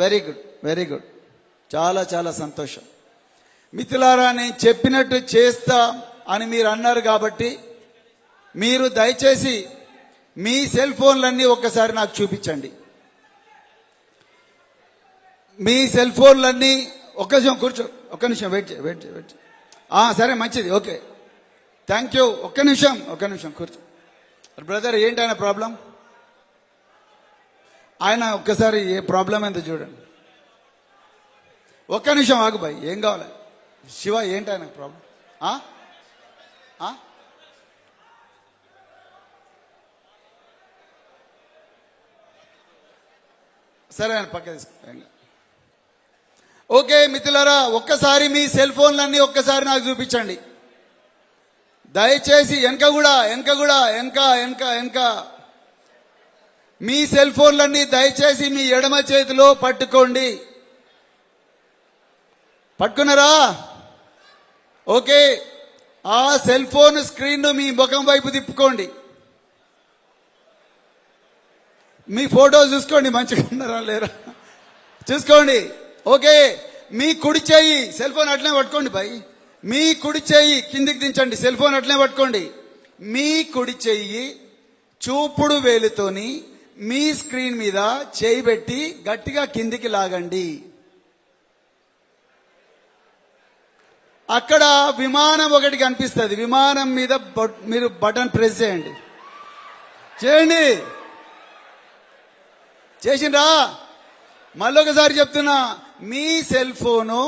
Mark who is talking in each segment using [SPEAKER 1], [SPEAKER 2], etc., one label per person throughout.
[SPEAKER 1] Very good, very good. చాలా చాలా సంతోషం. మిత్రులారా, నేను చెప్పినట్టు చేస్తా అని మీరు అన్నారు కాబట్టి మీరు దయచేసి మీ సెల్ ఫోన్లన్నీ ఒక్కసారి నాకు చూపించండి. మీ సెల్ ఫోన్లన్నీ ఒక్క నిమిషం కూర్చో, ఒక్క నిమిషం వెయిట్ వెయిట్. సరే, మంచిది, ఓకే, థ్యాంక్ యూ. ఒక్క నిమిషం కూర్చో. బ్రదర్, ఏంటి ఆయన ప్రాబ్లం? ఆయన ఒక్కసారి ఏ ప్రాబ్లం ఏందో చూడండి. ఒక్క నిమిషం ఆగు బాయ్, ఏం కావాలి? శివ, ఏంటి ఆయన ప్రాబ్లం? సరే, ఆయన పక్క తీసుకో. ఓకే మిత్రులారా, ఒక్కసారి మీ సెల్ ఫోన్లన్నీ ఒక్కసారి నాకు చూపించండి దయచేసి. వెనక మీ సెల్ ఫోన్లన్నీ దయచేసి మీ ఎడమ చేతిలో పట్టుకోండి. పట్టుకున్నారా? ఓకే, ఆ సెల్ ఫోన్ స్క్రీన్ మీ ముఖం వైపు తిప్పుకోండి. మీ ఫోటో చూసుకోండి, మంచిగా ఉన్నారా లేరా చూసుకోండి. ఓకే, మీ కుడి చేయి సెల్ ఫోన్ అట్లనే పట్టుకోండి బాయ్. మీ కుడి చేయి కిందికి దించండి, సెల్ ఫోన్ అట్లనే పట్టుకోండి. మీ కుడి చెయ్యి చూపుడు వేలుతోని మీ స్క్రీన్ మీద చేయి పెట్టి గట్టిగా కిందికి లాగండి. అక్కడ విమానం ఒకటి కనిపిస్తుంది. విమానం మీద మీరు బటన్ ప్రెస్ చేయండి. చేసిండ్రా? మళ్ళొకసారి చెప్తున్నా, మీ సెల్ ఫోను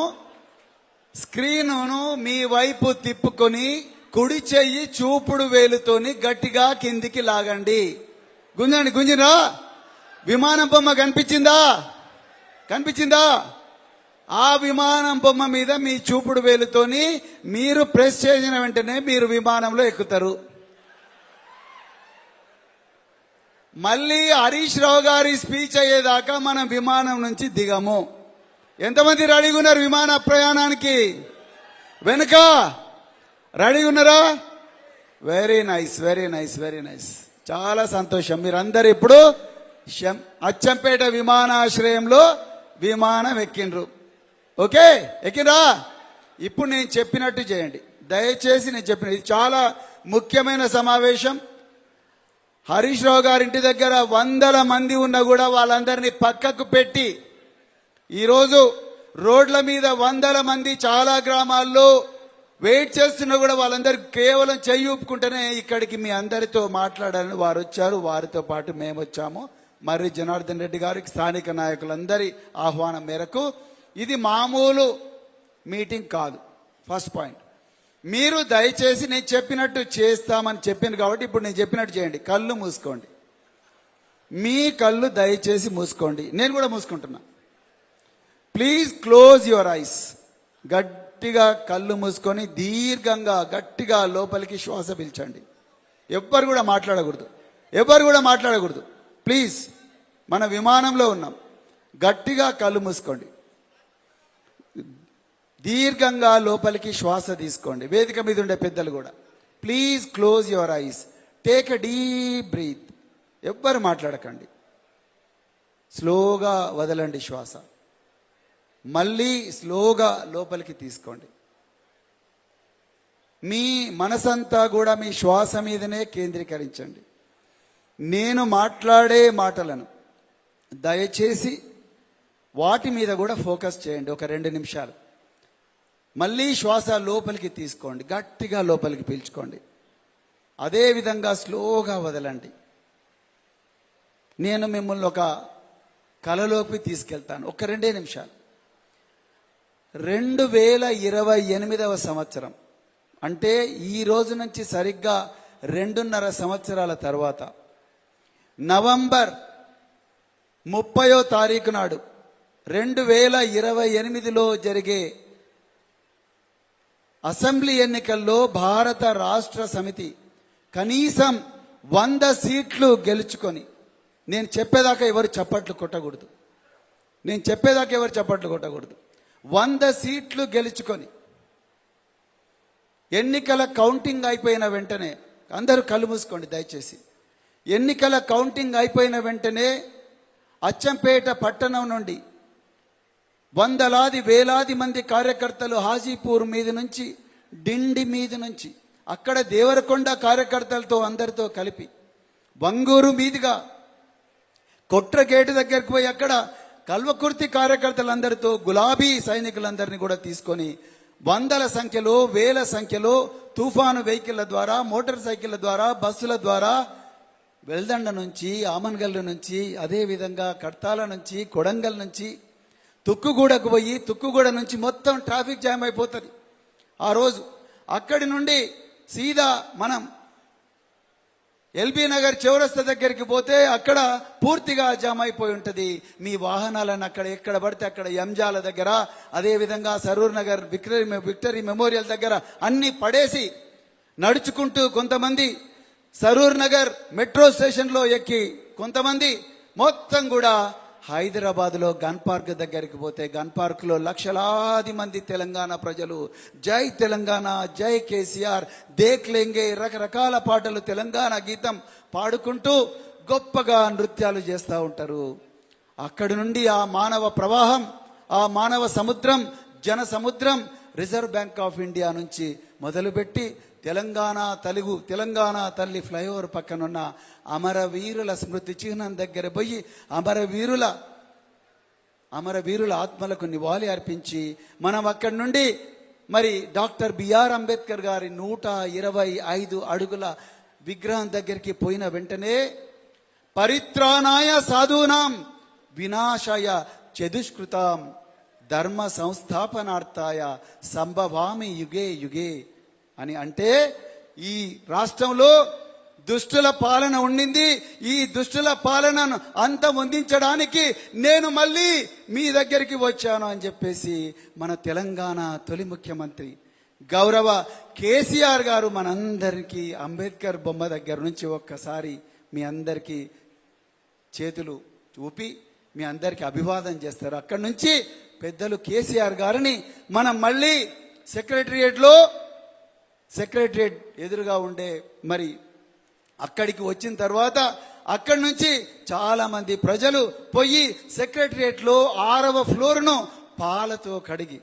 [SPEAKER 1] స్క్రీనును మీ వైపు తిప్పుకొని కుడి చెయ్యి చూపుడు వేలుతోని గట్టిగా కిందికి లాగండి. గుంజిరా? విమానం బొమ్మ కనిపించిందా? ఆ విమానం బొమ్మ మీద మీ చూపుడు వేలుతోని మీరు ప్రెస్ చేసిన వెంటనే మీరు విమానంలో ఎక్కుతారు. మళ్ళీ హరీష్ రావు గారి స్పీచ్ అయ్యేదాకా మనం విమానం నుంచి దిగము. ఎంతమంది రెడీగా ఉన్నారు విమాన ప్రయాణానికి? వెనుక రెడీగా ఉన్నారా? Very nice. చాలా సంతోషం. మీరందరూ ఇప్పుడు అచ్చంపేట విమానాశ్రయంలో విమానం ఎక్కిండ్రు. ఓకే, ఎక్కిండ్రా? ఇప్పుడు నేను చెప్పినట్టు చేయండి దయచేసి. నేను చెప్పిన ఇది చాలా ముఖ్యమైన సమావేశం. హరీష్ రావు గారి ఇంటి దగ్గర 100 మంది ఉన్నా కూడా వాళ్ళందరినీ పక్కకు పెట్టి ఈరోజు రోడ్ల మీద 100 మంది చాలా గ్రామాల్లో వెయిట్ చేస్తున్నా కూడా వాళ్ళందరూ కేవలం చెయ్యి ఊపుకుంటేనే ఇక్కడికి మీ అందరితో మాట్లాడాలని వారు వచ్చారు. వారితో పాటు మేము వచ్చాము. మర్రి జనార్దన్ రెడ్డి గారికి, స్థానిక నాయకులందరి ఆహ్వానం మేరకు ఇది మామూలు మీటింగ్ కాదు. ఫస్ట్ పాయింట్, మీరు దయచేసి నేను చెప్పినట్టు చేస్తామని చెప్పింది కాబట్టి ఇప్పుడు నేను చెప్పినట్టు చేయండి. కళ్ళు మూసుకోండి. మీ కళ్ళు దయచేసి మూసుకోండి. నేను కూడా మూసుకుంటున్నా. Please close your eyes. గట్టిగా కళ్ళు మూసుకొని దీర్ఘంగా గట్టిగా లోపలికి శ్వాస పీల్చండి. ఎవ్వరు కూడా మాట్లాడకూడదు. ప్లీజ్, మన విమానంలో ఉన్నాం. గట్టిగా కళ్ళు మూసుకోండి. దీర్ఘంగా లోపలికి శ్వాస తీసుకోండి. వేదిక మీద ఉండే పెద్దలు కూడా please close your eyes. Take a deep breath. ఎవ్వరు మాట్లాడకండి. స్లోగా వదలండి శ్వాస. మళ్ళీ స్లోగా లోపలికి తీసుకోండి. మీ మనసంతా కూడా మీ శ్వాస మీదనే కేంద్రీకరించండి. నేను మాట్లాడే మాటలను దయచేసి వాటి మీద కూడా ఫోకస్ చేయండి. ఒక 2 నిమిషాలు. మళ్ళీ శ్వాస లోపలికి తీసుకోండి. గట్టిగా లోపలికి పీల్చుకోండి. అదేవిధంగా స్లోగా వదలండి. నేను మిమ్మల్ని ఒక కలలోకి తీసుకెళ్తాను. ఒక 2 నిమిషాలు. 2028వ సంవత్సరం అంటే ఈ రోజు నుంచి సరిగ్గా 2.5 సంవత్సరాల తర్వాత నవంబర్ 30వ తారీఖు నాడు 2028లో జరిగే అసెంబ్లీ ఎన్నికల్లో భారత రాష్ట్ర సమితి కనీసం 100 సీట్లు గెలుచుకొని, నేను చెప్పేదాకా ఎవరు చప్పట్లు కొట్టకూడదు. 100 సీట్లు గెలుచుకొని ఎన్నికల కౌంటింగ్ అయిపోయిన వెంటనే, అందరూ కళ్ళు మూసుకోండి దయచేసి. ఎన్నికల కౌంటింగ్ అయిపోయిన వెంటనే అచ్చంపేట పట్టణం నుండి వందలాది వేలాది మంది కార్యకర్తలు హాజీపూర్ మీద నుంచి, డిండి మీద నుంచి, అక్కడ దేవరకొండ కార్యకర్తలతో అందరితో కలిపి వంగూరు మీదుగా కొట్ర గేటు దగ్గరికి పోయి అక్కడ కల్వకుర్తి కార్యకర్తలందరితో గులాబీ సైనికులందరినీ కూడా తీసుకొని వందల సంఖ్యలో వేల సంఖ్యలో తుఫాను వెహికల్ల ద్వారా, మోటార్ సైకిళ్ల ద్వారా, బస్సుల ద్వారా వెల్దండ నుంచి, ఆమన్గల్ నుంచి, అదేవిధంగా కడ్తాల నుంచి, కొడంగల్ నుంచి తుక్కుగూడకు పోయి తుక్కుగూడ నుంచి మొత్తం ట్రాఫిక్ జామ్ అయిపోతుంది ఆ రోజు. అక్కడి నుండి సీదా మనం ఎల్బీ నగర్ చౌరస్తా దగ్గరికి పోతే అక్కడ పూర్తిగా జామ్ అయిపోయి ఉంటుంది. మీ వాహనాలను అక్కడ ఎక్కడ పడితే అక్కడ ఎంజాల దగ్గర, అదేవిధంగా సరూర్ నగర్ విక్టరీ మెమోరియల్ దగ్గర అన్ని పడేసి నడుచుకుంటూ కొంతమంది సరూర్ నగర్ మెట్రో స్టేషన్లో ఎక్కి కొంతమంది మొత్తం కూడా హైదరాబాద్లో గన్ పార్క్ దగ్గరికి పోతే గన్ పార్క్లో లక్షలాది మంది తెలంగాణ ప్రజలు జై తెలంగాణ, జై కేసీఆర్, దేక్ లేంగే రకరకాల పాటలు తెలంగాణ గీతం పాడుకుంటూ గొప్పగా నృత్యాలు చేస్తూ ఉంటారు. అక్కడి నుండి ఆ మానవ ప్రవాహం, ఆ మానవ సముద్రం, జన సముద్రం రిజర్వ్ బ్యాంక్ ఆఫ్ ఇండియా నుంచి మొదలుపెట్టి తెలంగాణ తల్లి ఫ్లైఓవర్ పక్కనున్న అమరవీరుల స్మృతి చిహ్నం దగ్గర పోయి అమరవీరుల ఆత్మలకు నివాళి అర్పించి మనం అక్కడి నుండి మరి డాక్టర్ బిఆర్ అంబేద్కర్ గారి 125 అడుగుల విగ్రహం దగ్గరికి పోయిన వెంటనే పరిత్రాణాయ సాధూనాం వినాశాయ చతుష్కృతాం ధర్మ సంస్థాపనార్థాయ సంభవామి యుగే యుగే అని అంటే ఈ రాష్ట్రంలో దుష్టుల పాలన ఉండింది. ఈ దుష్టుల పాలనను అంతమొందించడానికి నేను మళ్ళీ మీ దగ్గరికి వచ్చాను అని చెప్పేసి మన తెలంగాణ తొలి ముఖ్యమంత్రి గౌరవ కేసీఆర్ గారు మనందరికీ అంబేద్కర్ బొమ్మ దగ్గర నుంచి ఒక్కసారి మీ అందరికీ చేతులు ఊపి మీ అందరికీ అభివాదం చేస్తారు. అక్కడి నుంచి పెద్దలు కేసీఆర్ గారిని మనం మళ్ళీ సెక్రటరియట్ ఎదురుగా ఉండే మరి అక్కడికి వచ్చిన తర్వాత అక్కడి నుంచి చాలా మంది ప్రజలు పోయి సెక్రటరియట్లో 6వ ఫ్లోర్ను పాలతో కడిగి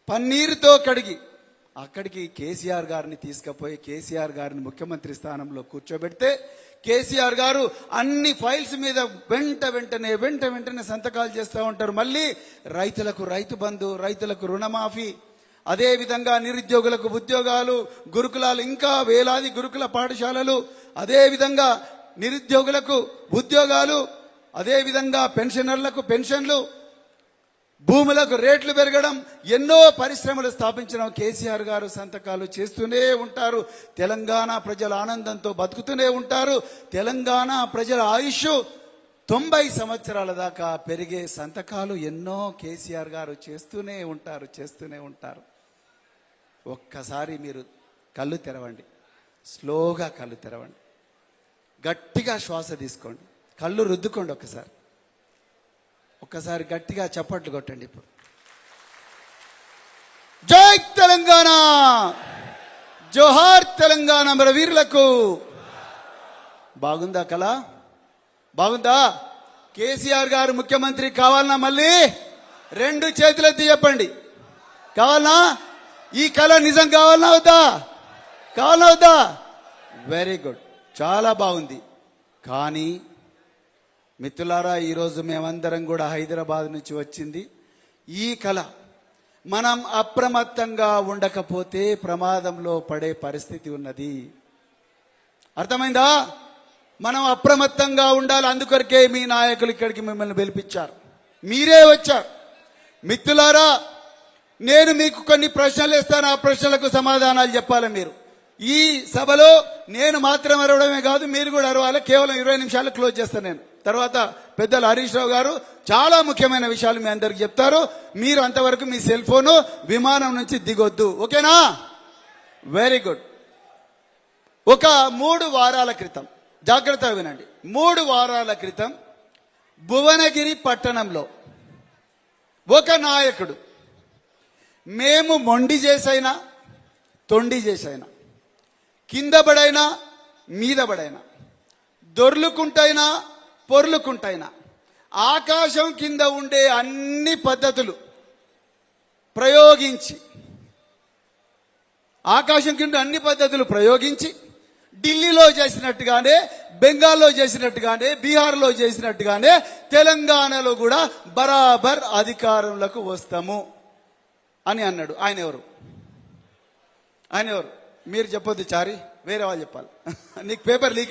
[SPEAKER 1] పన్నీరుతో కడిగి అక్కడికి కేసీఆర్ గారిని తీసుకుపోయి కేసీఆర్ గారిని ముఖ్యమంత్రి స్థానంలో కూర్చోబెడితే కేసీఆర్ గారు అన్ని ఫైల్స్ మీద వెంటనే సంతకాలు చేస్తూ ఉంటారు. మళ్ళీ రైతులకు రైతు బంధు, రైతులకు రుణమాఫీ, అదేవిధంగా నిరుద్యోగులకు ఉద్యోగాలు, గురుకులాలు, ఇంకా వేలాది గురుకుల పాఠశాలలు, అదేవిధంగా నిరుద్యోగులకు ఉద్యోగాలు, అదేవిధంగా పెన్షనర్లకు పెన్షన్లు, భూములకు రేట్లు పెరగడం, ఎన్నో పరిశ్రమలు స్థాపించడం కేసీఆర్ గారు సంతకాలు చేస్తూనే ఉంటారు. తెలంగాణ ప్రజల ఆనందంతో బతుకుతూనే ఉంటారు. తెలంగాణ ప్రజల ఆయుష్ 90 సంవత్సరాల దాకా పెరిగే సంతకాలు ఎన్నో కేసీఆర్ గారు చేస్తూనే ఉంటారు. ఒక్కసారి మీరు కళ్ళు తెరవండి, స్లోగా కళ్ళు తెరవండి, గట్టిగా శ్వాస తీసుకోండి, కళ్ళు రుద్దుకోండి, ఒక్కసారి గట్టిగా చప్పట్లు కొట్టండి. ఇప్పుడు జై తెలంగాణ, జోహార్ తెలంగాణ అమరవీరులకు. బాగుందా కళ? బాగుందా? కేసీఆర్ గారు ముఖ్యమంత్రి కావాలన్నా? మళ్ళీ 2 చేతులెత్తి చెప్పండి, కావాలన్నా? ఈ కళ నిజం కావాలన్నా వద్దా? వెరీ గుడ్, చాలా బాగుంది. కానీ మిత్రులారా, ఈరోజు మేమందరం కూడా హైదరాబాద్ నుంచి వచ్చింది ఈ కళ మనం అప్రమత్తంగా ఉండకపోతే ప్రమాదంలో పడే పరిస్థితి ఉన్నది. అర్థమైందా? మనం అప్రమత్తంగా ఉండాలి. అందుకొరకే మీ నాయకులు ఇక్కడికి మిమ్మల్ని పిలిపించారు, మీరే వచ్చారు. మిత్రులారా, నేను మీకు కొన్ని ప్రశ్నలు ఇస్తాను, ఆ ప్రశ్నలకు సమాధానాలు చెప్పాలి మీరు. ఈ సభలో నేను మాత్రం అరవడమే కాదు, మీరు కూడా అరవాలి. కేవలం 20 నిమిషాలు క్లోజ్ చేస్తాను నేను. తర్వాత పెద్దలు హరీష్ రావు గారు చాలా ముఖ్యమైన విషయాలు మీ అందరికి చెప్తారు. మీరు అంతవరకు మీ సెల్ ఫోను విమానం నుంచి దిగొద్దు, ఓకేనా? Very good. ఒక 3 వారాల క్రితం, జాగ్రత్తగా వినండి, 3 వారాల క్రితం భువనగిరి పట్టణంలో ఒక నాయకుడు మేము మొండి చేసైనా తొండి చేసైనా కింద పడైనా మీద పడైనా దొర్లుకుంటైనా పొర్లుకుంటైనా ఆకాశం కింద ఉండే అన్ని పద్ధతులు ప్రయోగించి ఢిల్లీలో చేసినట్టుగానే, బెంగాల్లో చేసినట్టుగానే, బీహార్లో చేసినట్టుగానే తెలంగాణలో కూడా బరాబర్ అధికారంలోకి వస్తాము అని అన్నాడు. ఆయన ఎవరు? మీరు చెప్పొద్దు చారి, వేరే వాళ్ళు చెప్పాలి. నీకు పేపర్ లీక్